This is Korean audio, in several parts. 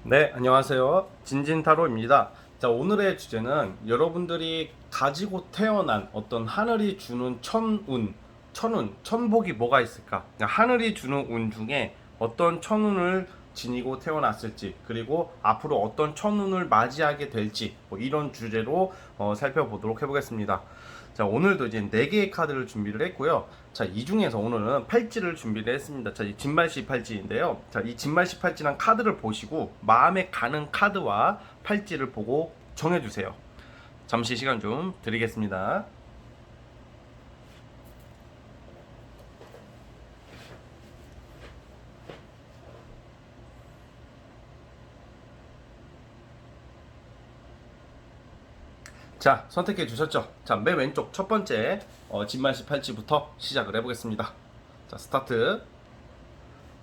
네, 안녕하세요. 진진타로입니다. 자, 오늘의 주제는 여러분들이 가지고 태어난 어떤 하늘이 주는 천복이 뭐가 있을까? 하늘이 주는 운 중에 어떤 천운을 지니고 태어났을지, 그리고 앞으로 어떤 천운을 맞이하게 될지, 뭐 이런 주제로 살펴보도록 해보겠습니다. 자, 오늘도 이제 4개의 카드를 준비를 했고요. 자, 이 중에서 오늘은 팔찌를 준비를 했습니다. 자, 이 진말씨 팔찌인데요. 자, 이 진말씨 팔찌랑 카드를 보시고 마음에 가는 카드와 팔찌를 보고 정해주세요. 잠시 시간 좀 드리겠습니다. 자, 선택해 주셨죠? 자, 맨 왼쪽 첫 번째 진말씨 팔찌부터 시작을 해보겠습니다. 자, 스타트.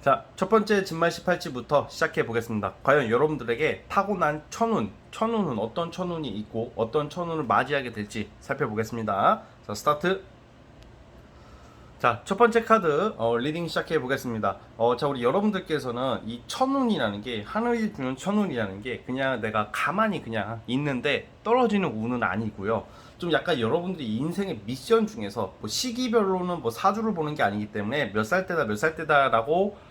자, 첫 번째 진말 18지부터 시작해 보겠습니다. 과연 여러분들에게 타고난 천운은 어떤 천운이 있고 어떤 천운을 맞이하게 될지 살펴보겠습니다. 자, 스타트. 자, 첫 번째 카드 리딩 시작해 보겠습니다. 자, 우리 여러분들께서는 이 천운이라는 게, 하늘이 주는 천운이라는 게 그냥 내가 가만히 그냥 있는데 떨어지는 운은 아니고요. 좀 약간 여러분들이 인생의 미션 중에서 뭐 시기별로는 뭐 사주를 보는 게 아니기 때문에 몇 살 때다 몇 살 때다라고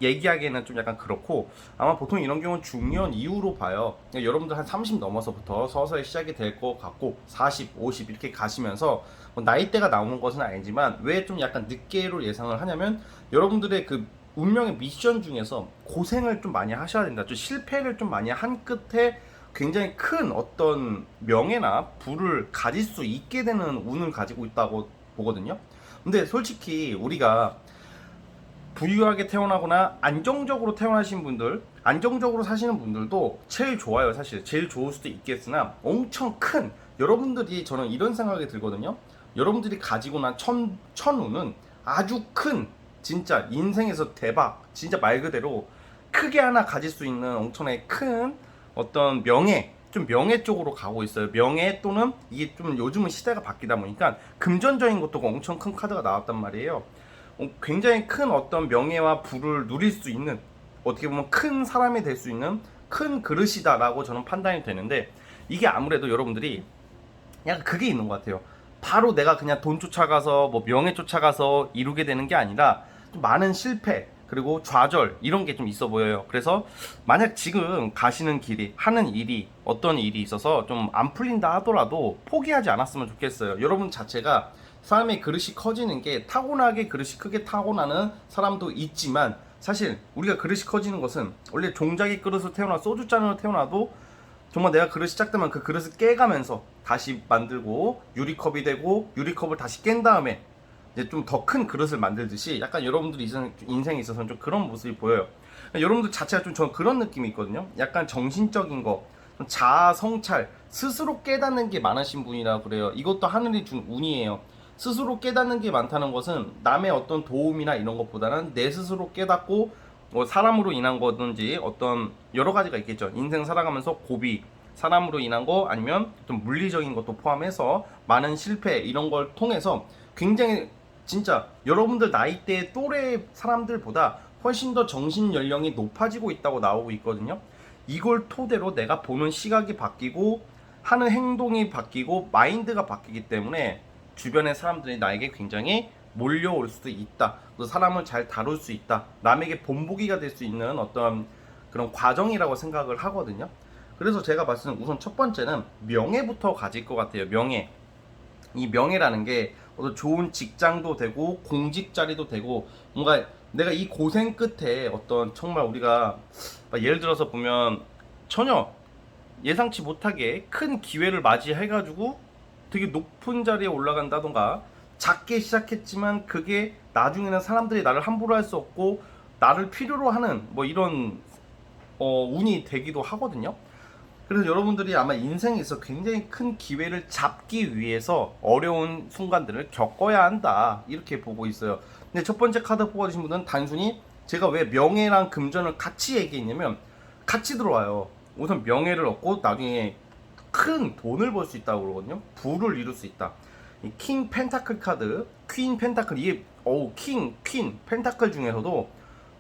얘기하기에는 좀 약간 그렇고, 아마 보통 이런 경우는 중년 이후로 봐요. 그러니까 여러분들 한 30 넘어서부터 서서히 시작이 될 것 같고 40, 50 이렇게 가시면서 뭐 나이대가 나오는 것은 아니지만 왜 좀 약간 늦게로 예상을 하냐면, 여러분들의 그 운명의 미션 중에서 고생을 좀 많이 하셔야 된다. 좀 실패를 좀 많이 한 끝에 굉장히 큰 어떤 명예나 부를 가질 수 있게 되는 운을 가지고 있다고 보거든요. 근데 솔직히 우리가 부유하게 태어나거나 안정적으로 태어나신 분들, 안정적으로 사시는 분들도 제일 좋아요. 사실 제일 좋을 수도 있겠으나 엄청 큰, 여러분들이, 저는 이런 생각이 들거든요. 여러분들이 가지고 난 천운은 아주 큰, 진짜 인생에서 대박, 진짜 말 그대로 크게 하나 가질 수 있는 엄청나게 큰 어떤 명예, 좀 명예 쪽으로 가고 있어요. 명예, 또는 이게 좀 요즘은 시대가 바뀌다 보니까 금전적인 것도 엄청 큰 카드가 나왔단 말이에요. 굉장히 큰 어떤 명예와 부를 누릴 수 있는, 어떻게 보면 큰 사람이 될 수 있는 큰 그릇이다라고 저는 판단이 되는데, 이게 아무래도 여러분들이 약간 그게 있는 것 같아요. 바로 내가 그냥 돈 쫓아가서 뭐 명예 쫓아가서 이루게 되는 게 아니라 좀 많은 실패, 그리고 좌절, 이런 게 좀 있어 보여요. 그래서 만약 지금 가시는 길이, 하는 일이, 어떤 일이 있어서 좀 안 풀린다 하더라도 포기하지 않았으면 좋겠어요. 여러분 자체가, 삶의 그릇이 커지는 게, 타고나게 그릇이 크게 타고나는 사람도 있지만 사실 우리가 그릇이 커지는 것은, 원래 종자기 그릇으로 태어나 소주잔으로 태어나도 정말 내가 그릇이 시작되면 그 그릇을 깨가면서 다시 만들고 유리컵이 되고, 유리컵을 다시 깬 다음에 이제 좀 더 큰 그릇을 만들듯이, 약간 여러분들 인생에 있어서는 좀 그런 모습이 보여요. 여러분들 자체가 좀 저는 그런 느낌이 있거든요. 약간 정신적인 거, 좀 자아 성찰, 스스로 깨닫는 게 많으신 분이라 그래요. 이것도 하늘이 준 운이에요. 스스로 깨닫는 게 많다는 것은 남의 어떤 도움이나 이런 것보다는 내 스스로 깨닫고, 뭐 사람으로 인한 거든지 어떤 여러 가지가 있겠죠. 인생 살아가면서 고비, 사람으로 인한 거, 아니면 좀 물리적인 것도 포함해서 많은 실패, 이런 걸 통해서 굉장히, 진짜 여러분들 나이대 또래 사람들보다 훨씬 더 정신 연령이 높아지고 있다고 나오고 있거든요. 이걸 토대로 내가 보는 시각이 바뀌고 하는 행동이 바뀌고 마인드가 바뀌기 때문에 주변의 사람들이 나에게 굉장히 몰려올 수도 있다. 또 사람을 잘 다룰 수 있다. 남에게 본보기가 될 수 있는 어떤 그런 과정이라고 생각을 하거든요. 그래서 제가 봤을 때는 우선 첫 번째는 명예부터 가질 것 같아요. 명예. 이 명예라는 게 어떤 좋은 직장도 되고 공직 자리도 되고, 뭔가 내가 이 고생 끝에 어떤, 정말 우리가 예를 들어서 보면 전혀 예상치 못하게 큰 기회를 맞이해가지고 되게 높은 자리에 올라간다던가, 작게 시작했지만 그게 나중에는 사람들이 나를 함부로 할 수 없고 나를 필요로 하는 뭐 이런 운이 되기도 하거든요. 그래서 여러분들이 아마 인생에 서 굉장히 큰 기회를 잡기 위해서 어려운 순간들을 겪어야 한다, 이렇게 보고 있어요. 근데 첫 번째 카드 뽑아주신 분은 단순히, 제가 왜 명예랑 금전을 같이 얘기했냐면 같이 들어와요. 우선 명예를 얻고 나중에 큰 돈을 벌 수 있다고 그러거든요. 부를 이룰 수 있다. 이 킹 펜타클 카드, 퀸 펜타클, 이게 킹, 퀸 펜타클 중에서도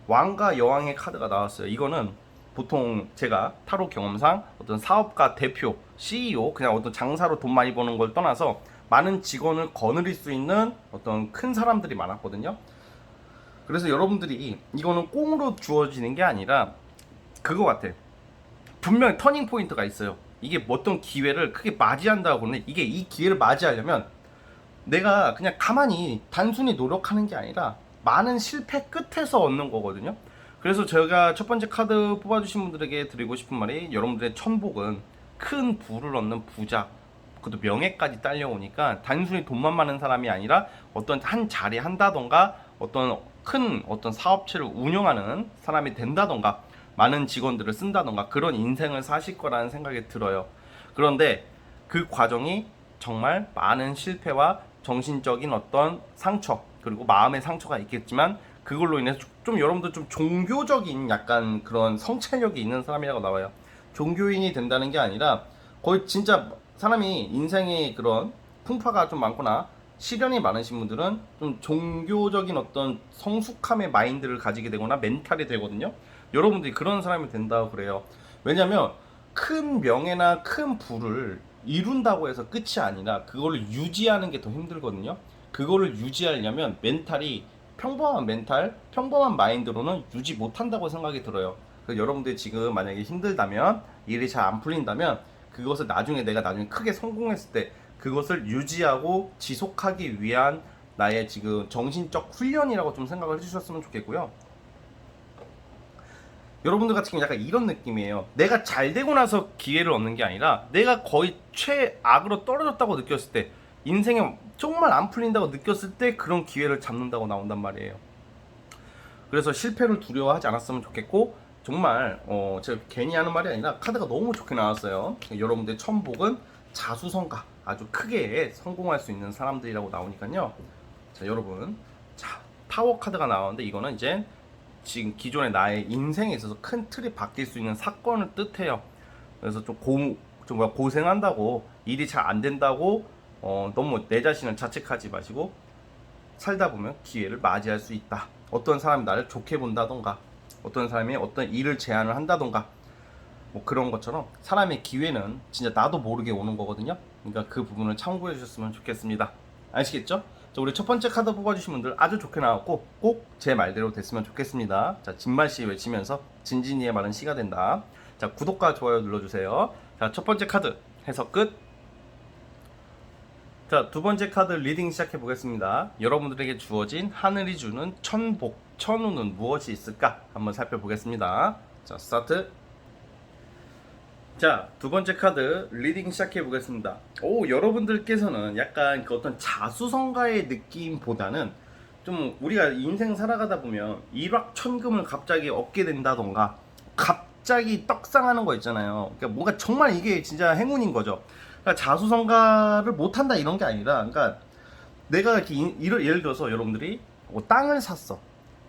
왕과 여왕의 카드가 나왔어요. 이거는 보통 제가 타로 경험상 어떤 사업가 대표, CEO, 그냥 어떤 장사로 돈 많이 버는 걸 떠나서 많은 직원을 거느릴 수 있는 어떤 큰 사람들이 많았거든요. 그래서 여러분들이 이거는 꽁으로 주어지는 게 아니라 그거 같아. 분명히 터닝 포인트가 있어요. 이게 어떤 기회를 크게 맞이한다고 하는데 이게 이 기회를 맞이하려면 내가 그냥 가만히 단순히 노력하는 게 아니라 많은 실패 끝에서 얻는 거거든요. 그래서 제가 첫 번째 카드 뽑아주신 분들에게 드리고 싶은 말이, 여러분들의 천복은 큰 부를 얻는 부자, 그것도 명예까지 딸려오니까 단순히 돈만 많은 사람이 아니라 어떤 한 자리 한다던가 어떤 큰 어떤 사업체를 운영하는 사람이 된다던가 많은 직원들을 쓴다던가 그런 인생을 사실 거라는 생각이 들어요. 그런데 그 과정이 정말 많은 실패와 정신적인 어떤 상처, 그리고 마음의 상처가 있겠지만 그걸로 인해서 좀 여러분들 좀 종교적인 약간 그런 성찰력이 있는 사람이라고 나와요. 종교인이 된다는 게 아니라 거의 진짜 사람이 인생에 그런 풍파가 좀 많거나 시련이 많으신 분들은 좀 종교적인 어떤 성숙함의 마인드를 가지게 되거나 멘탈이 되거든요. 여러분들이 그런 사람이 된다고 그래요. 왜냐면 큰 명예나 큰 부를 이룬다고 해서 끝이 아니라 그거를 유지하는 게 더 힘들거든요. 그거를 유지하려면 멘탈이 평범한 멘탈, 평범한 마인드로는 유지 못한다고 생각이 들어요. 그래서 여러분들이 지금 만약에 힘들다면, 일이 잘 안 풀린다면 그것을 내가 나중에 크게 성공했을 때 그것을 유지하고 지속하기 위한 나의 지금 정신적 훈련이라고 좀 생각을 해주셨으면 좋겠고요. 여러분들 같은 경우 약간 이런 느낌이에요. 내가 잘 되고 나서 기회를 얻는 게 아니라 내가 거의 최악으로 떨어졌다고 느꼈을 때, 인생에 정말 안 풀린다고 느꼈을 때 그런 기회를 잡는다고 나온단 말이에요. 그래서 실패를 두려워하지 않았으면 좋겠고, 정말 제가 괜히 하는 말이 아니라 카드가 너무 좋게 나왔어요. 여러분들 천복은 자수성가, 아주 크게 성공할 수 있는 사람들이라고 나오니까요. 자, 여러분, 자, 타워 카드가 나왔는데 이거는 이제 지금 기존의 나의 인생에 있어서 큰 틀이 바뀔 수 있는 사건을 뜻해요. 그래서 좀 고생한다고, 일이 잘 안 된다고 너무 내 자신을 자책하지 마시고 살다 보면 기회를 맞이할 수 있다. 어떤 사람이 나를 좋게 본다던가, 어떤 사람이 어떤 일을 제안을 한다던가, 뭐 그런 것처럼 사람의 기회는 진짜 나도 모르게 오는 거거든요. 그러니까 그 부분을 참고해 주셨으면 좋겠습니다. 아시겠죠? 자, 우리 첫 번째 카드 뽑아주신 분들 아주 좋게 나왔고 꼭 제 말대로 됐으면 좋겠습니다. 자, 진말씨 외치면서 진진이의 말은 시가 된다. 자, 구독과 좋아요 눌러주세요. 자, 첫 번째 카드 해석 끝. 자, 두 번째 카드 리딩 시작해 보겠습니다. 여러분들에게 주어진 하늘이 주는 천복, 천운은 무엇이 있을까? 한번 살펴보겠습니다. 자, 스타트. 자, 두 번째 카드 리딩 시작해 보겠습니다. 여러분들께서는 약간 그 어떤 자수성가의 느낌보다는 좀 우리가 인생 살아가다 보면 일확천금을 갑자기 얻게 된다던가 갑자기 떡상하는 거 있잖아요. 그러니까 뭔가 정말 이게 진짜 행운인 거죠. 그러니까 자수성가를 못한다 이런 게 아니라, 그러니까 내가 이렇게 예를 들어서 여러분들이 땅을 샀어.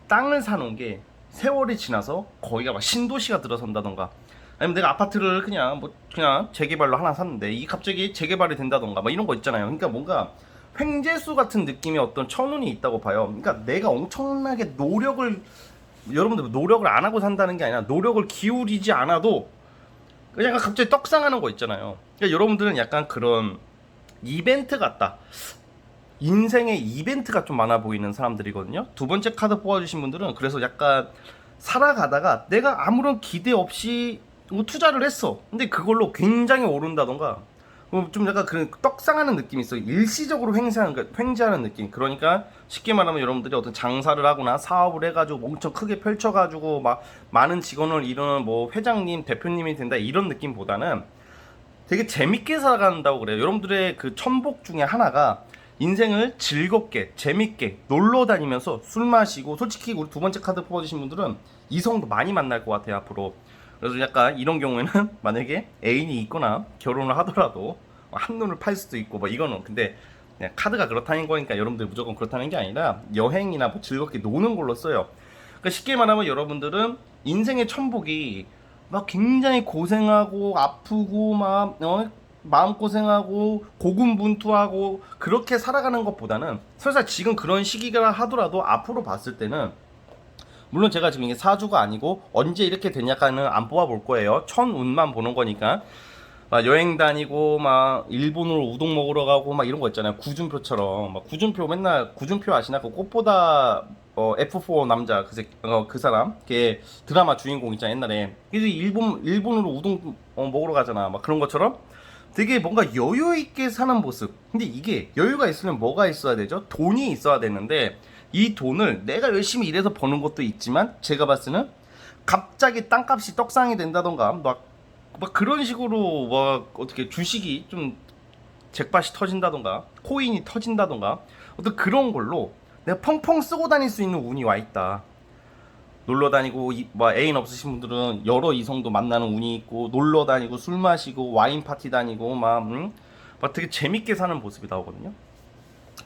땅을 사놓은 게 세월이 지나서 거기가 막 신도시가 들어선다던가, 아니면 내가 아파트를 그냥 재개발로 하나 샀는데 이게 갑자기 재개발이 된다던가 막 이런 거 있잖아요. 그러니까 뭔가 횡재수 같은 느낌의 어떤 천운이 있다고 봐요. 그러니까 내가 엄청나게 여러분들 노력을 안 하고 산다는 게 아니라 노력을 기울이지 않아도 그냥 갑자기 떡상하는 거 있잖아요. 그러니까 여러분들은 약간 그런 이벤트 같다. 인생의 이벤트가 좀 많아 보이는 사람들이거든요. 두 번째 카드 뽑아주신 분들은 그래서 약간 살아가다가 내가 아무런 기대 없이 투자를 했어. 근데 그걸로 굉장히 오른다던가 좀 약간 그런 떡상하는 느낌이 있어요. 일시적으로 횡재하는 느낌. 그러니까 쉽게 말하면 여러분들이 어떤 장사를 하거나 사업을 해가지고 엄청 크게 펼쳐가지고 막 많은 직원을 이루는 뭐 회장님, 대표님이 된다 이런 느낌보다는 되게 재밌게 살아간다고 그래요. 여러분들의 그 천복 중에 하나가 인생을 즐겁게 재밌게 놀러 다니면서 술 마시고, 솔직히 우리 두 번째 카드 뽑아주신 분들은 이성도 많이 만날 것 같아요 앞으로. 그래서 약간 이런 경우에는 만약에 애인이 있거나 결혼을 하더라도 한눈을 팔 수도 있고 뭐 이거는 근데 그냥 카드가 그렇다는 거니까 여러분들 무조건 그렇다는 게 아니라 여행이나 뭐 즐겁게 노는 걸로 써요. 그러니까 쉽게 말하면 여러분들은 인생의 천복이 막 굉장히 고생하고 아프고 막 마음고생하고 고군분투하고 그렇게 살아가는 것보다는 설사 지금 그런 시기가 하더라도 앞으로 봤을 때는 물론 제가 지금 이게 사주가 아니고 언제 이렇게 되냐가는 안 뽑아볼 거예요. 천운만 보는 거니까. 막 여행 다니고 막 일본으로 우동 먹으러 가고 막 이런 거 있잖아요. 구준표처럼 막 구준표 맨날 구준표 아시나? 그 꽃보다 F4 남자 그 사람 걔 드라마 주인공 있잖아 옛날에. 그래서 일본으로 우동 먹으러 가잖아. 막 그런 것처럼 되게 뭔가 여유 있게 사는 모습. 근데 이게 여유가 있으면 뭐가 있어야 되죠? 돈이 있어야 되는데 이 돈을 내가 열심히 일해서 버는 것도 있지만 제가 봤을 때는 갑자기 땅값이 떡상이 된다던가 막 그런 식으로 막 어떻게 주식이 좀 잭팟이 터진다던가 코인이 터진다던가 어떤 그런 걸로 내가 펑펑 쓰고 다닐 수 있는 운이 와 있다. 놀러 다니고 뭐 애인 없으신 분들은 여러 이성도 만나는 운이 있고 놀러 다니고 술 마시고 와인 파티 다니고 막 되게 재밌게 사는 모습이 나오거든요.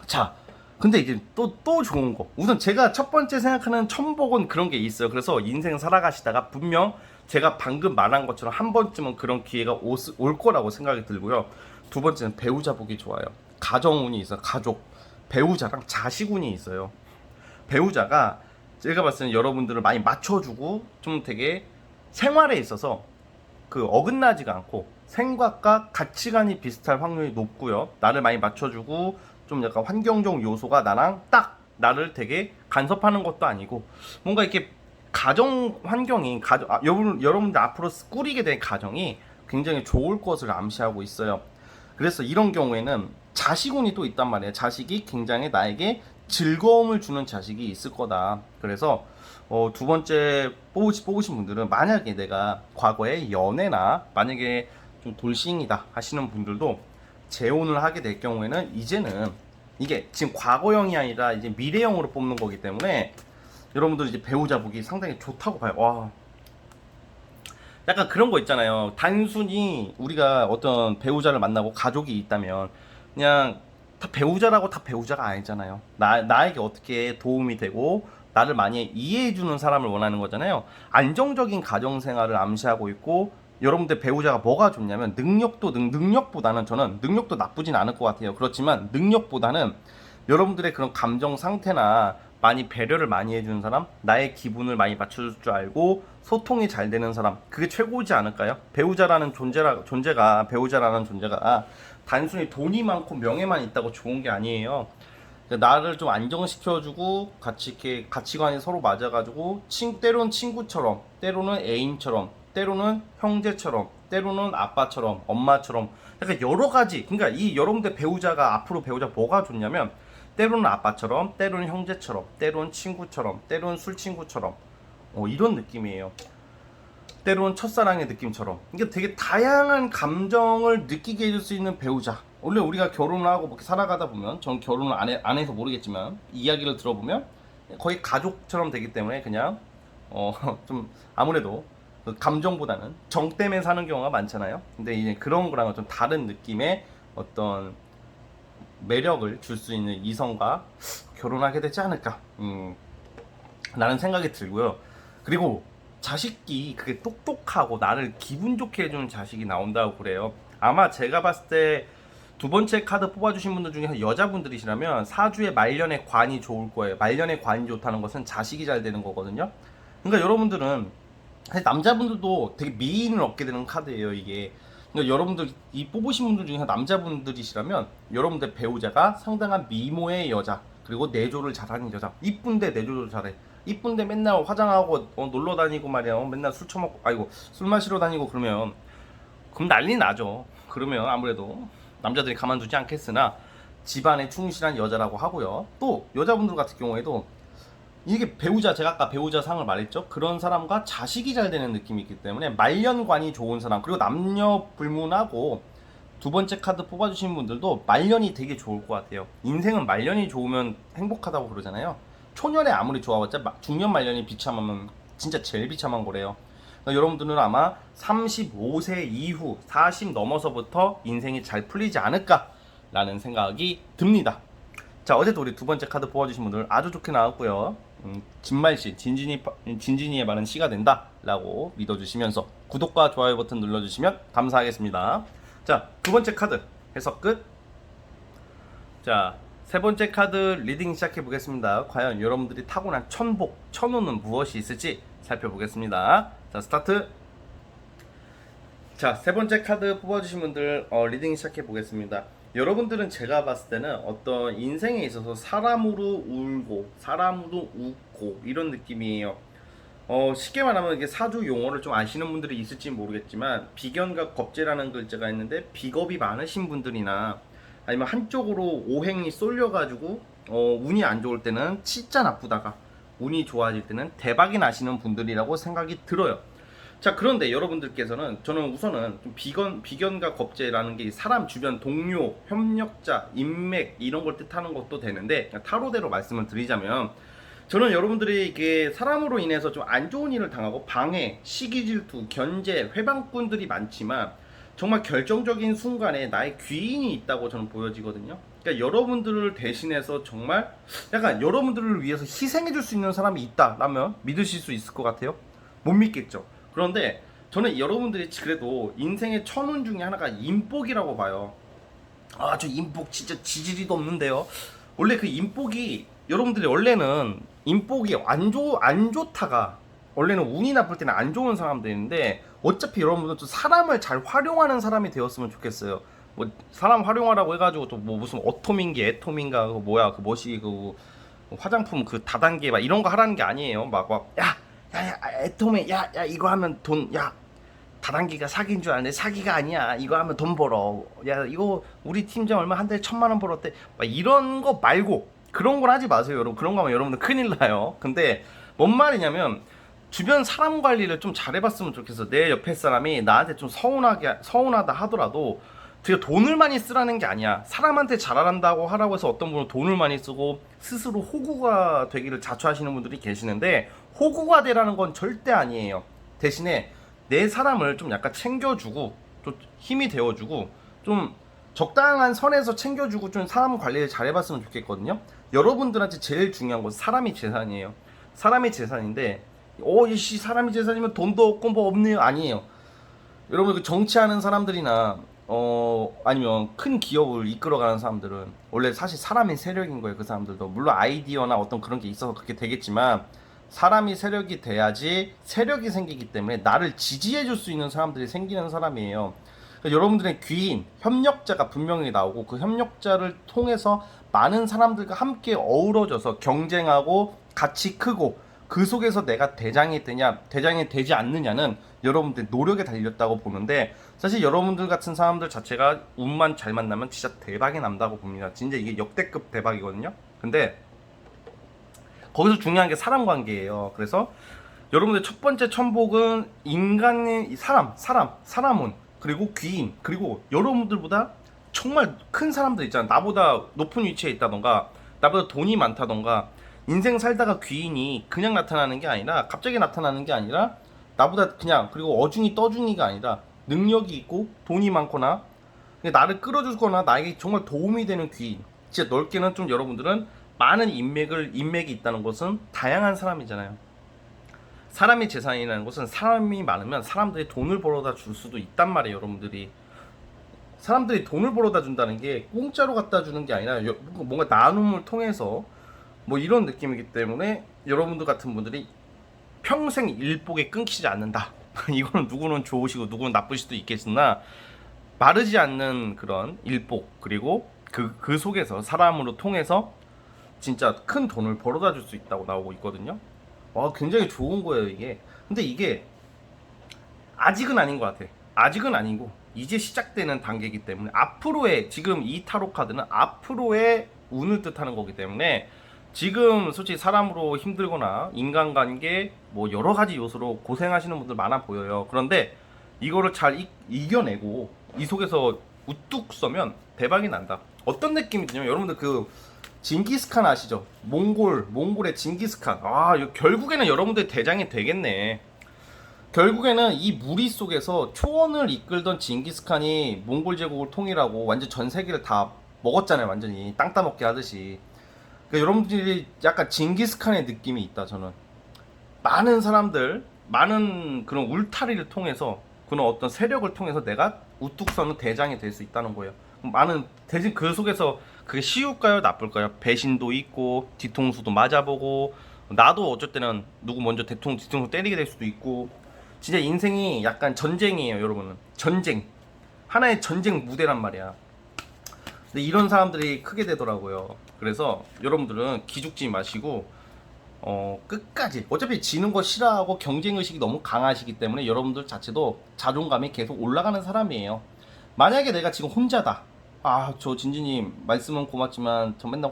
자, 근데 이제 또 좋은 거. 우선 제가 첫 번째 생각하는 천복은 그런 게 있어요. 그래서 인생 살아가시다가 분명 제가 방금 말한 것처럼 한 번쯤은 그런 기회가 올 거라고 생각이 들고요. 두 번째는 배우자 보기 좋아요. 가정운이 있어요. 가족. 배우자랑 자식운이 있어요. 배우자가 제가 봤을 때는 여러분들을 많이 맞춰주고 좀 되게 생활에 있어서 그 어긋나지가 않고 생각과 가치관이 비슷할 확률이 높고요. 나를 많이 맞춰주고 좀 약간 환경적 요소가 나랑 딱 나를 되게 간섭하는 것도 아니고 뭔가 이렇게 가정 환경이 여러분들 앞으로 꾸리게 될 가정이 굉장히 좋을 것을 암시하고 있어요. 그래서 이런 경우에는 자식운이 또 있단 말이에요. 자식이 굉장히 나에게 즐거움을 주는 자식이 있을 거다. 그래서 두 번째 뽑으신 분들은 만약에 내가 과거에 연애나 만약에 좀 돌싱이다 하시는 분들도 재혼을 하게 될 경우에는 이제는 이게 지금 과거형이 아니라 이제 미래형으로 뽑는 거기 때문에 여러분들 이제 배우자 보기 상당히 좋다고 봐요. 와, 약간 그런 거 있잖아요. 단순히 우리가 어떤 배우자를 만나고 가족이 있다면 그냥 다 배우자라고 다 배우자가 아니잖아요. 나에게 어떻게 도움이 되고 나를 많이 이해해주는 사람을 원하는 거잖아요. 안정적인 가정생활을 암시하고 있고 여러분들 배우자가 뭐가 좋냐면 능력보다는 저는 능력도 나쁘진 않을 것 같아요. 그렇지만 능력보다는 여러분들의 그런 감정 상태나 많이 배려를 많이 해주는 사람, 나의 기분을 많이 맞춰줄 줄 알고 소통이 잘 되는 사람, 그게 최고지 않을까요? 배우자라는 존재가 단순히 돈이 많고 명예만 있다고 좋은 게 아니에요. 나를 좀 안정시켜주고 같이 이렇게 가치관이 서로 맞아가지고 때로는 친구처럼, 때로는 애인처럼, 때로는 형제처럼, 때로는 아빠처럼, 엄마처럼, 약간 여러 가지. 그러니까 이 여러분들 배우자가 앞으로 배우자 뭐가 좋냐면 때로는 아빠처럼, 때로는 형제처럼, 때로는 친구처럼, 때로는 술친구처럼 이런 느낌이에요. 때로는 첫사랑의 느낌처럼. 이게 되게 다양한 감정을 느끼게 해줄 수 있는 배우자. 원래 우리가 결혼을 하고 이렇게 살아가다 보면, 전 결혼을 안 해서 모르겠지만 이야기를 들어보면 거의 가족처럼 되기 때문에 그냥 좀 아무래도 그 감정보다는 정 때문에 사는 경우가 많잖아요. 근데 이제 그런 거랑은 좀 다른 느낌의 어떤 매력을 줄 수 있는 이성과 결혼하게 되지 않을까 라는 생각이 들고요. 그리고 자식이 그게 똑똑하고 나를 기분 좋게 해주는 자식이 나온다고 그래요. 아마 제가 봤을 때 두 번째 카드 뽑아주신 분들 중에서 여자분들이시라면 사주의 말년의 관이 좋을 거예요. 말년의 관이 좋다는 것은 자식이 잘 되는 거거든요. 그러니까 여러분들은 사실 남자분들도 되게 미인을 얻게 되는 카드예요, 이게. 그러니까 여러분들 이 뽑으신 분들 중에서 남자분들이시라면 여러분들 배우자가 상당한 미모의 여자, 그리고 내조를 잘하는 여자. 이쁜데 내조를 잘해. 이쁜데 맨날 화장하고 놀러 다니고 말이야. 맨날 술 처먹고 술 마시러 다니고 그러면 난리 나죠. 그러면 아무래도 남자들이 가만두지 않겠으나 집안에 충실한 여자라고 하고요. 또 여자분들 같은 경우에도 이게 제가 아까 배우자 상을 말했죠. 그런 사람과 자식이 잘 되는 느낌이 있기 때문에 말년관이 좋은 사람, 그리고 남녀 불문하고 두 번째 카드 뽑아주신 분들도 말년이 되게 좋을 것 같아요. 인생은 말년이 좋으면 행복하다고 그러잖아요. 초년에 아무리 좋아봤자 중년 말년이 비참하면 진짜 제일 비참한 거래요. 그러니까 여러분들은 아마 35세 이후 40 넘어서부터 인생이 잘 풀리지 않을까라는 생각이 듭니다. 자, 어제도 우리 두 번째 카드 뽑아주신 분들 아주 좋게 나왔고요. 진말씨, 진진이의 말은 씨가 된다라고 믿어주시면서 구독과 좋아요 버튼 눌러주시면 감사하겠습니다. 자, 두 번째 카드 해석 끝. 자, 세 번째 카드 리딩 시작해 보겠습니다. 과연 여러분들이 타고난 천복, 천운은 무엇이 있을지 살펴보겠습니다. 자, 스타트. 자, 세 번째 카드 뽑아주신 분들 리딩 시작해 보겠습니다. 여러분들은 제가 봤을 때는 어떤 인생에 있어서 사람으로 울고 사람으로 웃고 이런 느낌이에요. 쉽게 말하면 이게 사주 용어를 좀 아시는 분들이 있을지 모르겠지만 비견과 겁재라는 글자가 있는데 비겁이 많으신 분들이나 아니면 한쪽으로 오행이 쏠려가지고 운이 안 좋을 때는 진짜 나쁘다가 운이 좋아질 때는 대박이 나시는 분들이라고 생각이 들어요. 자, 그런데 여러분들께서는 저는 우선은 좀 비견과 겁재라는 게 사람 주변 동료, 협력자, 인맥 이런 걸 뜻하는 것도 되는데 타로대로 말씀을 드리자면 저는 여러분들이 이게 사람으로 인해서 좀 안 좋은 일을 당하고 방해, 시기 질투, 견제, 회방꾼들이 많지만 정말 결정적인 순간에 나의 귀인이 있다고 저는 보여지거든요. 그러니까 여러분들을 대신해서 정말 약간 여러분들을 위해서 희생해 줄 수 있는 사람이 있다라면 믿으실 수 있을 것 같아요. 못 믿겠죠. 그런데 저는 여러분들이 그래도 인생의 천운 중에 하나가 인복이라고 봐요. 아, 저 인복 진짜 지지리도 없는데요. 원래 그 인복이 여러분들이 원래는 인복이 안 좋다가 원래는 운이 나쁠 때는 안 좋은 사람들인데 어차피 여러분들은 또 사람을 잘 활용하는 사람이 되었으면 좋겠어요. 뭐 사람 활용하라고 해가지고 또 뭐 무슨 어토민기 애토민가 그 뭐야 그 뭐시 그 화장품 그 다단계 막 이런 거 하라는 게 아니에요. 야 애토민 야 이거 하면 돈 야 다단계가 사기인 줄 아는데 사기가 아니야. 이거 하면 돈 벌어. 야 이거 우리 팀장 얼마 한 달에 1,000만 원 벌었대. 막 이런 거 말고 그런 걸 하지 마세요, 여러분. 그런 거 하면 여러분들 큰일 나요. 근데 뭔 말이냐면 주변 사람 관리를 좀 잘해봤으면 좋겠어. 내 옆에 사람이 나한테 좀 서운하다 하더라도 되게 돈을 많이 쓰라는 게 아니야. 사람한테 잘한다고 하라고 해서 어떤 분은 돈을 많이 쓰고 스스로 호구가 되기를 자처하시는 분들이 계시는데 호구가 되라는 건 절대 아니에요. 대신에 내 사람을 좀 약간 챙겨주고 좀 힘이 되어주고 좀 적당한 선에서 챙겨주고 좀 사람 관리를 잘해봤으면 좋겠거든요. 여러분들한테 제일 중요한 건 사람이 재산이에요. 사람이 재산인데 이씨 사람이 재산이면 돈도 없고 뭐 없네요. 아니에요. 여러분 그 정치하는 사람들이나 아니면 큰 기업을 이끌어가는 사람들은 원래 사실 사람이 세력인 거예요. 그 사람들도 물론 아이디어나 어떤 그런 게 있어서 그렇게 되겠지만 사람이 세력이 돼야지 세력이 생기기 때문에 나를 지지해 줄 수 있는 사람들이 생기는 사람이에요. 그러니까 여러분들의 귀인, 협력자가 분명히 나오고 그 협력자를 통해서 많은 사람들과 함께 어우러져서 경쟁하고 같이 크고 그 속에서 내가 대장이 되지 않느냐는 여러분들의 노력에 달렸다고 보는데 사실 여러분들 같은 사람들 자체가 운만 잘 만나면 진짜 대박이 난다고 봅니다. 진짜 이게 역대급 대박이거든요. 근데 거기서 중요한 게 사람 관계예요. 그래서 여러분들 첫 번째 천복은 인간의 사람운 그리고 귀인 그리고 여러분들보다 정말 큰 사람들 있잖아. 나보다 높은 위치에 있다던가 나보다 돈이 많다던가 인생 살다가 귀인이 그냥 나타나는 게 아니라 갑자기 나타나는 게 아니라 나보다 그냥 그리고 어중이 떠중이가 아니라 능력이 있고 돈이 많거나 나를 끌어주거나 나에게 정말 도움이 되는 귀인. 진짜 넓게는 좀 여러분들은 많은 인맥이 있다는 것은 다양한 사람이잖아요. 사람이 재산이라는 것은 사람이 많으면 사람들이 돈을 벌어다 줄 수도 있단 말이에요. 여러분들이 사람들이 돈을 벌어다 준다는 게 공짜로 갖다 주는 게 아니라 뭔가 나눔을 통해서 뭐 이런 느낌이기 때문에 여러분들 같은 분들이 평생 일복에 끊기지 않는다. 이거는 누구는 좋으시고 누구는 나쁘실 수도 있겠으나 마르지 않는 그런 일복 그리고 그 속에서 사람으로 통해서 진짜 큰 돈을 벌어다 줄 수 있다고 나오고 있거든요. 와, 굉장히 좋은 거예요 이게. 근데 이게 아직은 아닌 것 같아. 아직은 아니고 이제 시작되는 단계이기 때문에 앞으로의 지금 이 타로 카드는 앞으로의 운을 뜻하는 거기 때문에 지금 솔직히 사람으로 힘들거나 인간관계 뭐 여러 가지 요소로 고생하시는 분들 많아 보여요. 그런데 이거를 잘 이겨내고 이 속에서 우뚝 서면 대박이 난다. 어떤 느낌이냐면 여러분들 그 징기스칸 아시죠? 몽골의 징기스칸. 결국에는 여러분들 대장이 되겠네. 결국에는 이 무리 속에서 초원을 이끌던 징기스칸이 몽골 제국을 통일하고 완전 전 세계를 다 먹었잖아요. 완전히 땅 따먹게 하듯이. 그러니까 여러분들이 약간 징기스칸의 느낌이 있다. 저는 많은 사람들 많은 그런 울타리를 통해서 그런 어떤 세력을 통해서 내가 우뚝 서는 대장이 될 수 있다는 거예요. 많은 대신 그 속에서 그게 쉬울까요? 나쁠까요? 배신도 있고 뒤통수도 맞아보고 나도 어쩔 때는 누구 먼저 뒤통수 때리게 될 수도 있고 진짜 인생이 약간 전쟁이에요, 여러분은. 전쟁. 하나의 전쟁 무대란 말이야. 근데 이런 사람들이 크게 되더라고요. 그래서 여러분들은 기죽지 마시고 끝까지 어차피 지는 거 싫어하고 경쟁의식이 너무 강하시기 때문에 여러분들 자체도 자존감이 계속 올라가는 사람이에요. 만약에 내가 지금 혼자다. 아, 저 진지님 말씀은 고맙지만 저 맨날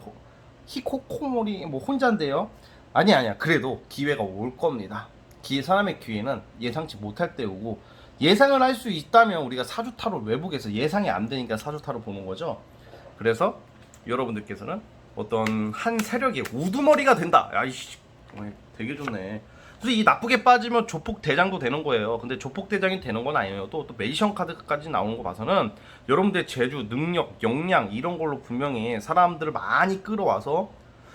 히코코모리 뭐 혼자인데요. 아니야. 그래도 기회가 올 겁니다. 사람의 기회는 예상치 못할 때 오고 예상을 할 수 있다면 우리가 사주타로 외국에서 예상이 안 되니까 사주타로 보는 거죠. 그래서 여러분들께서는 어떤 한 세력이 우두머리가 된다. 야이씨, 되게 좋네. 그래서 이 나쁘게 빠지면 조폭 대장도 되는 거예요. 근데 조폭 대장이 되는 건 아니에요. 또 매지션 카드까지 나오는 거 봐서는 여러분들의 재주, 능력, 역량 이런 걸로 분명히 사람들을 많이 끌어와서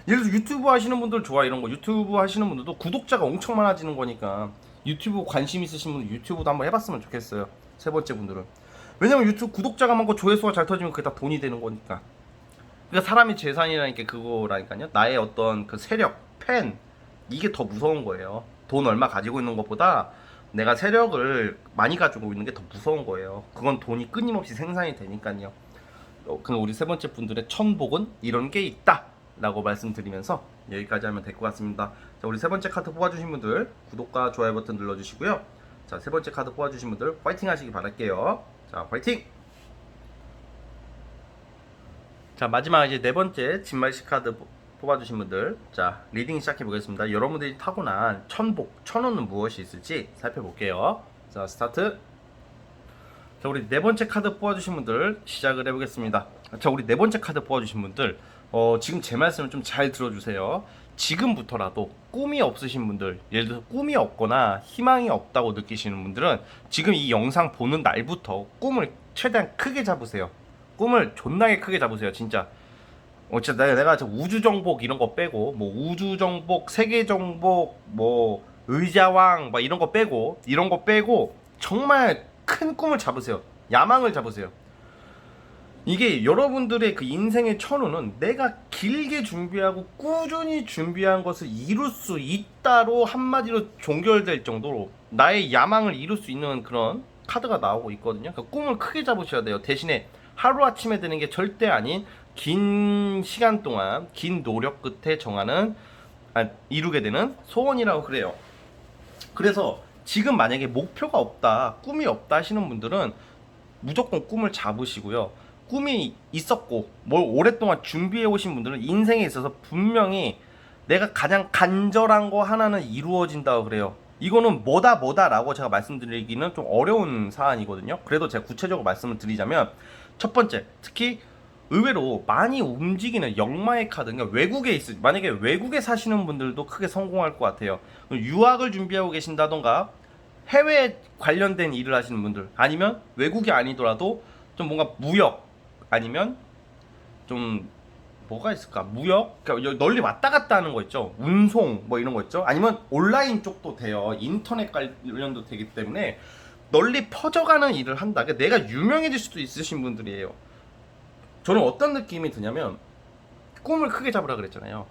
예를 들어 유튜브 하시는 분들 좋아 이런 거 유튜브 하시는 분들도 구독자가 엄청 많아지는 거니까 유튜브 관심 있으신 분들 유튜브도 한번 해봤으면 좋겠어요. 세 번째 분들은 왜냐면 유튜브 구독자가 많고 조회수가 잘 터지면 그게 다 돈이 되는 거니까. 그러니까 사람이 재산이라는 게 그거라니까요. 나의 어떤 그 세력, 팬 이게 더 무서운 거예요. 돈 얼마 가지고 있는 것보다 내가 세력을 많이 가지고 있는 게 더 무서운 거예요. 그건 돈이 끊임없이 생산이 되니까요. 그 우리 세 번째 분들의 천복은 이런 게 있다 라고 말씀드리면서 여기까지 하면 될 것 같습니다. 자, 우리 세 번째 카드 뽑아주신 분들 구독과 좋아요 버튼 눌러주시고요. 자, 세 번째 카드 뽑아주신 분들 파이팅 하시기 바랄게요. 자, 파이팅! 자, 마지막 이제 네 번째 진말식 카드 뽑아주신 분들, 자, 리딩 시작해 보겠습니다. 여러분들이 타고난 천복, 천운은 무엇이 있을지 살펴볼게요. 자, 스타트. 자, 우리 네 번째 카드 뽑아주신 분들 시작을 해보겠습니다. 자, 우리 네 번째 카드 뽑아주신 분들, 지금 제 말씀을 좀 잘 들어주세요. 지금부터라도 꿈이 없으신 분들, 예를 들어서 꿈이 없거나 희망이 없다고 느끼시는 분들은 지금 이 영상 보는 날부터 꿈을 최대한 크게 잡으세요. 꿈을 존나게 크게 잡으세요, 진짜. 진짜 내가 저 우주 정복 이런 거 빼고, 뭐 우주 정복, 세계 정복, 뭐 의자왕, 막 이런 거 빼고 정말 큰 꿈을 잡으세요. 야망을 잡으세요. 이게 여러분들의 그 인생의 천우는 내가 길게 준비하고 꾸준히 준비한 것을 이룰 수 있다로 한마디로 종결될 정도로 나의 야망을 이룰 수 있는 그런 카드가 나오고 있거든요. 그러니까 꿈을 크게 잡으셔야 돼요. 대신에 하루아침에 되는 게 절대 아닌 긴 시간 동안 긴 노력 끝에 정하는 이루게 되는 소원이라고 그래요. 그래서 지금 만약에 목표가 없다, 꿈이 없다 하시는 분들은 무조건 꿈을 잡으시고요. 꿈이 있었고 뭘 오랫동안 준비해 오신 분들은 인생에 있어서 분명히 내가 가장 간절한 거 하나는 이루어진다고 그래요. 이거는 뭐다라고 제가 말씀드리기는 좀 어려운 사안이거든요. 그래도 제가 구체적으로 말씀을 드리자면 첫 번째, 특히 의외로 많이 움직이는 역마의 카드, 그러니까 만약에 외국에 사시는 분들도 크게 성공할 것 같아요. 유학을 준비하고 계신다던가 해외 관련된 일을 하시는 분들, 아니면 외국이 아니더라도 좀 뭔가 무역, 아니면 좀 뭐가 있을까? 무역? 그러니까 널리 왔다 갔다 하는 거 있죠. 운송 뭐 이런 거 있죠. 아니면 온라인 쪽도 돼요. 인터넷 관련도 되기 때문에 널리 퍼져가는 일을 한다. 그러니까 내가 유명해질 수도 있으신 분들이에요. 저는 어떤 느낌이 드냐면 꿈을 크게 잡으라 그랬잖아요.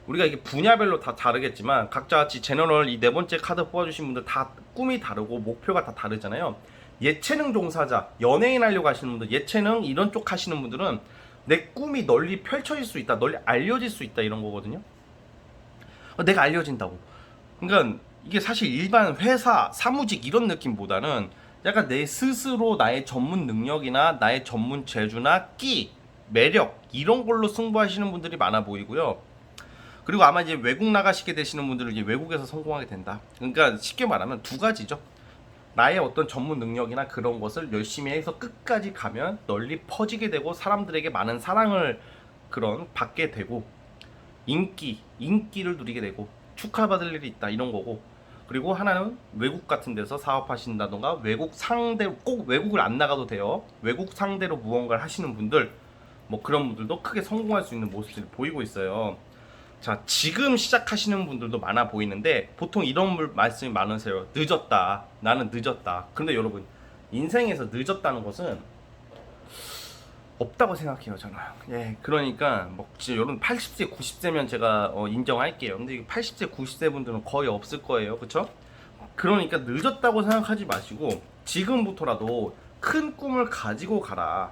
우리가 이게 분야별로 다 다르겠지만 각자 같이 제너럴 이 네 번째 카드 뽑아주신 분들 다 꿈이 다르고 목표가 다 다르잖아요. 예체능 종사자, 연예인 하려고 하시는 분들, 예체능 이런 쪽 하시는 분들은 내 꿈이 널리 펼쳐질 수 있다, 널리 알려질 수 있다 이런 거거든요. 내가 알려진다고. 그러니까 이게 사실 일반 회사, 사무직 이런 느낌보다는 약간 내 스스로 나의 전문 능력이나 나의 전문 재주나 끼, 매력 이런 걸로 승부하시는 분들이 많아 보이고요. 그리고 아마 이제 외국 나가시게 되시는 분들은 이제 외국에서 성공하게 된다. 그러니까 쉽게 말하면 두 가지죠. 나의 어떤 전문 능력이나 그런 것을 열심히 해서 끝까지 가면 널리 퍼지게 되고 사람들에게 많은 사랑을 받게 되고 인기를 누리게 되고 축하받을 일이 있다 이런 거고, 그리고 하나는 외국 같은 데서 사업하신다던가 외국 상대로, 꼭 외국을 안 나가도 돼요. 외국 상대로 무언가를 하시는 분들, 뭐 그런 분들도 크게 성공할 수 있는 모습을 보이고 있어요. 자, 지금 시작하시는 분들도 많아 보이는데 보통 이런 말씀이 많으세요. 늦었다. 나는 늦었다. 근데 여러분, 인생에서 늦었다는 것은 없다고 생각해요 저는. 예, 그러니까 뭐 진짜 여러분 80세 90세면 제가 인정할게요. 근데 이게 80세 90세 분들은 거의 없을 거예요, 그쵸? 그러니까 늦었다고 생각하지 마시고 지금부터라도 큰 꿈을 가지고 가라.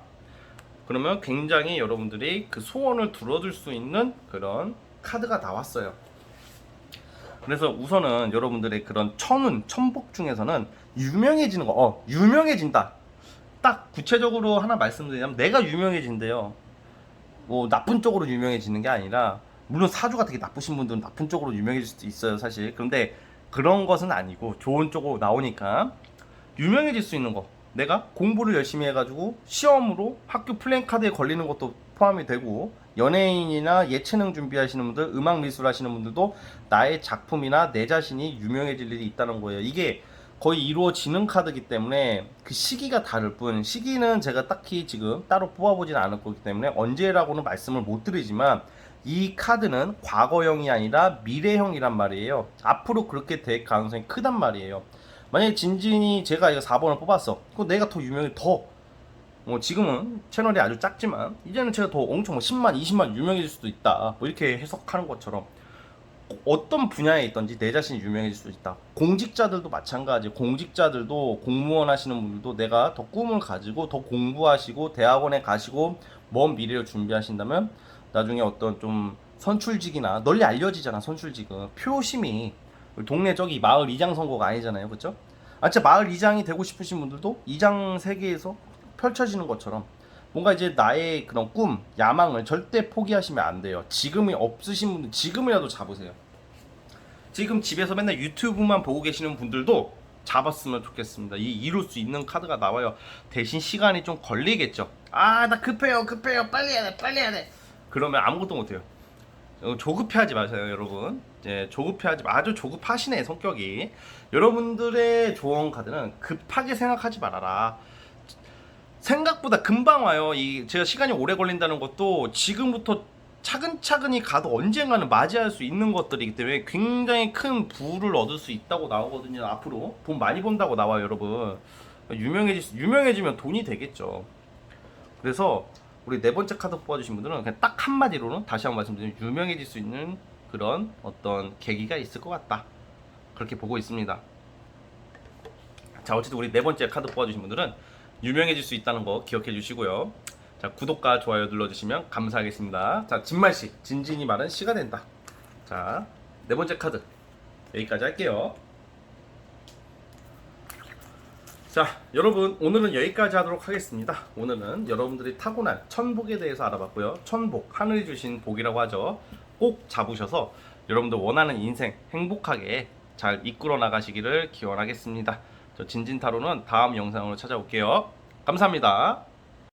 그러면 굉장히 여러분들이 그 소원을 들어줄 수 있는 그런 카드가 나왔어요. 그래서 우선은 여러분들의 그런 천운, 천복 중에서는 유명해지는 거, 유명해진다. 딱 구체적으로 하나 말씀드리자면 내가 유명해진대요. 뭐 나쁜 쪽으로 유명해지는 게 아니라, 물론 사주가 되게 나쁘신 분들은 나쁜 쪽으로 유명해질 수도 있어요, 사실. 그런데 그런 것은 아니고 좋은 쪽으로 나오니까 유명해질 수 있는 거. 내가 공부를 열심히 해가지고 시험으로 학교 플랜카드에 걸리는 것도 포함이 되고, 연예인이나 예체능 준비하시는 분들, 음악 미술 하시는 분들도 나의 작품이나 내 자신이 유명해질 일이 있다는 거예요. 이게 거의 이루어지는 카드이기 때문에 그 시기가 다를 뿐, 시기는 제가 딱히 지금 따로 뽑아보진 않을 거기 때문에 언제라고는 말씀을 못 드리지만, 이 카드는 과거형이 아니라 미래형이란 말이에요. 앞으로 그렇게 될 가능성이 크단 말이에요. 만약에 진진이, 제가 이거 4번을 뽑았어. 그럼 내가 더 유명해, 지금은 채널이 아주 작지만 이제는 제가 더 엄청 10만 20만 유명해질 수도 있다, 뭐 이렇게 해석하는 것처럼 어떤 분야에 있든지 내 자신이 유명해질 수 있다. 공직자들도 마찬가지. 공직자들도, 공무원 하시는 분들도 내가 더 꿈을 가지고 더 공부하시고 대학원에 가시고 먼 미래를 준비하신다면 나중에 어떤 좀 선출직이나, 널리 알려지잖아 선출직은. 표심이 동네 저기 마을 이장 선거가 아니잖아요, 그쵸? 진짜 마을 이장이 되고 싶으신 분들도 이장 세계에서 펼쳐지는 것처럼 뭔가 이제 나의 그런 꿈, 야망을 절대 포기하시면 안 돼요. 지금이 없으신 분들 지금이라도 잡으세요. 지금 집에서 맨날 유튜브만 보고 계시는 분들도 잡았으면 좋겠습니다. 이룰 수 있는 카드가 나와요. 대신 시간이 좀 걸리겠죠. 나 급해요 빨리 해야 돼. 그러면 아무것도 못해요. 조급해하지 마세요, 여러분. 아주 조급하시네, 성격이. 여러분들의 조언 카드는 급하게 생각하지 말아라. 생각보다 금방 와요. 제가 시간이 오래 걸린다는 것도 지금부터 차근차근히 가도 언젠가는 맞이할 수 있는 것들이기 때문에 굉장히 큰 부를 얻을 수 있다고 나오거든요. 앞으로 돈 많이 번다고 나와요, 여러분. 유명해지면 돈이 되겠죠. 그래서 우리 네 번째 카드 뽑아주신 분들은 그냥 딱 한마디로는, 다시 한번 말씀드리면, 유명해질 수 있는 그런 어떤 계기가 있을 것 같다, 그렇게 보고 있습니다. 자, 어쨌든 우리 네 번째 카드 뽑아주신 분들은 유명해질 수 있다는 거 기억해 주시고요. 자, 구독과 좋아요 눌러주시면 감사하겠습니다. 자, 진말씨, 진진이 말은 시가 된다. 자, 네 번째 카드 여기까지 할게요. 자, 여러분, 오늘은 여기까지 하도록 하겠습니다. 오늘은 여러분들이 타고난 천복에 대해서 알아봤고요. 천복, 하늘이 주신 복이라고 하죠. 꼭 잡으셔서 여러분들 원하는 인생 행복하게 잘 이끌어 나가시기를 기원하겠습니다. 저 진진타로는 다음 영상으로 찾아올게요. 감사합니다.